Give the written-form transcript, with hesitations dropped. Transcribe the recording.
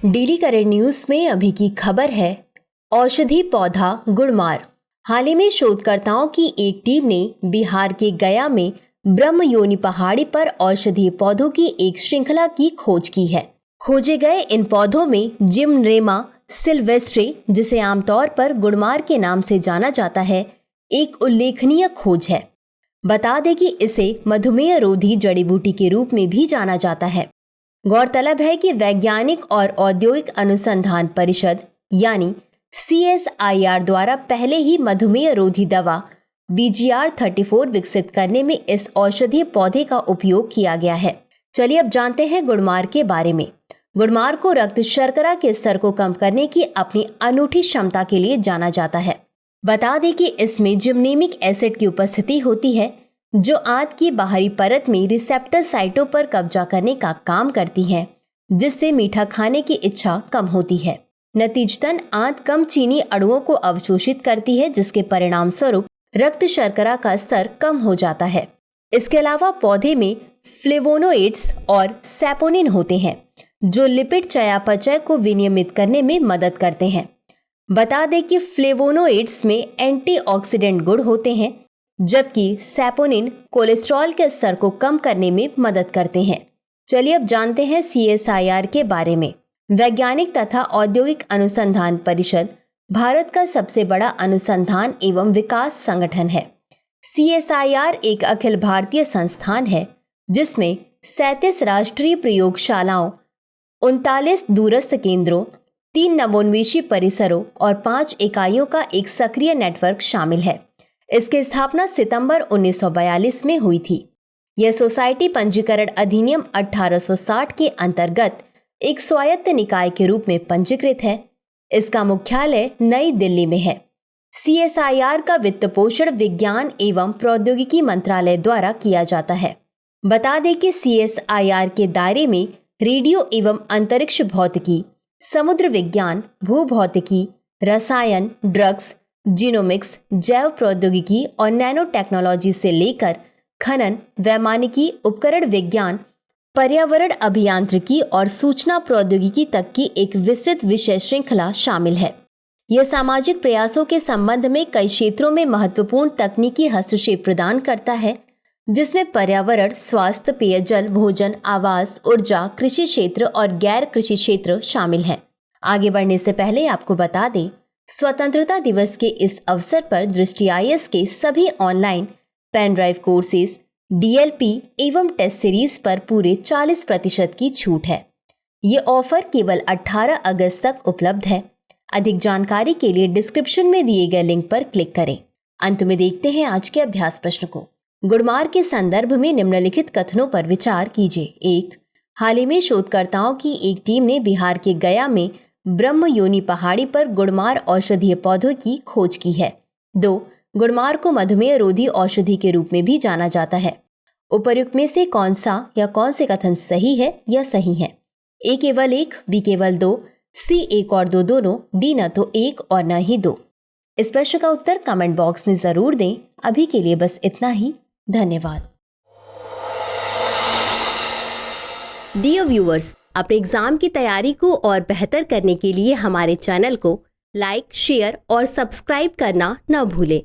Daily current news में अभी की खबर है, औषधि पौधा गुड़मार। हाल ही में शोधकर्ताओं की एक टीम ने बिहार के गया में ब्रह्मयोनी पहाड़ी पर औषधीय पौधों की एक श्रृंखला की खोज की है। खोजे गए इन पौधों में जिम्नोरेमा सिल्वेस्ट्रे, जिसे आमतौर पर गुड़मार के नाम से जाना जाता है, एक उल्लेखनीय खोज है। बता दें कि इसे मधुमेह रोधी जड़ी बूटी के रूप में भी जाना जाता है। गौरतलब है कि वैज्ञानिक और औद्योगिक अनुसंधान परिषद यानी CSIR द्वारा पहले ही मधुमेह रोधी दवा BGR-34 विकसित करने में इस औषधीय पौधे का उपयोग किया गया है। चलिए अब जानते हैं गुड़मार के बारे में। गुड़मार को रक्त शर्करा के स्तर को कम करने की अपनी अनूठी क्षमता के लिए जाना जाता है। बता दें कि इसमें जिम्नेमिक एसिड की उपस्थिति होती है, जो आंत की बाहरी परत में रिसेप्टर साइटों पर कब्जा करने का काम करती है, जिससे मीठा खाने की इच्छा कम होती है। नतीजतन आंत कम चीनी अणुओं को अवशोषित करती है, जिसके परिणाम स्वरूप रक्त शर्करा का स्तर कम हो जाता है। इसके अलावा पौधे में फ्लेवोनोइड्स और सैपोनिन होते हैं, जो लिपिड चयापचय को विनियमित करने में मदद करते हैं। बता दें कि फ्लेवोनोइड्स में एंटीऑक्सीडेंट गुण होते हैं, जबकि सैपोनिन कोलेस्ट्रॉल के स्तर को कम करने में मदद करते हैं। चलिए अब जानते हैं CSIR के बारे में। वैज्ञानिक तथा औद्योगिक अनुसंधान परिषद भारत का सबसे बड़ा अनुसंधान एवं विकास संगठन है। CSIR एक अखिल भारतीय संस्थान है, जिसमें 37 राष्ट्रीय प्रयोगशालाओं, 39 दूरस्थ केंद्रों, 3 नवोन्मेषी परिसरों और 5 इकाइयों का एक सक्रिय नेटवर्क शामिल है। इसकी स्थापना सितंबर 1942 में हुई थी। यह सोसाइटी पंजीकरण अधिनियम 1860 के अंतर्गत एक स्वायत्त निकाय के रूप में पंजीकृत है। इसका मुख्यालय नई दिल्ली में है। CSIR का वित्त पोषण विज्ञान एवं प्रौद्योगिकी मंत्रालय द्वारा किया जाता है। बता दें कि CSIR के दायरे में रेडियो एवं अंतरिक्ष भौतिकी, समुद्र विज्ञान, भूभौतिकी, रसायन, ड्रग्स, जीनोमिक्स, जैव प्रौद्योगिकी और नैनो टेक्नोलॉजी से लेकर खनन, वैमानिकी, उपकरण विज्ञान, पर्यावरण अभियांत्रिकी और सूचना प्रौद्योगिकी तक की एक विस्तृत विषय श्रृंखला शामिल है। यह सामाजिक प्रयासों के संबंध में कई क्षेत्रों में महत्वपूर्ण तकनीकी हस्तक्षेप प्रदान करता है, जिसमें पर्यावरण, स्वास्थ्य, पेयजल, भोजन, आवास, ऊर्जा, कृषि क्षेत्र और गैर कृषि क्षेत्र शामिल हैं। आगे बढ़ने से पहले आपको बता दें, स्वतंत्रता दिवस के इस अवसर पर दृष्टि IAS के सभी online pen drive courses, DLP एवं टेस्ट सीरीज पर पूरे 40% की छूट है। ये ऑफर केवल 18 अगस्त तक उपलब्ध है। अधिक जानकारी के लिए डिस्क्रिप्शन में दिए गए लिंक पर क्लिक करें। अंत में देखते हैं आज के अभ्यास प्रश्न को। गुड़मार के संदर्भ में निम्नलिखित कथनों पर विचार कीजिए। 1. हाल ही में शोधकर्ताओं की एक टीम ने बिहार के गया में ब्रह्मयोनी पहाड़ी पर गुड़मार औषधीय पौधों की खोज की है। 2. गुड़मार को मधुमेह रोधी औषधि के रूप में भी जाना जाता है। उपर्युक्त में से कौन सा या कौन से कथन सही है या सही है? A केवल 1, B केवल 2, C 1 और 2 दोनों, D न तो 1 और न ही 2। इस प्रश्न का उत्तर कमेंट बॉक्स में जरूर दें। अभी के लिए बस इतना ही। धन्यवाद। डियर व्यूअर्स, अपने एग्जाम की तैयारी को और बेहतर करने के लिए हमारे चैनल को लाइक, शेयर और सब्सक्राइब करना न भूलें।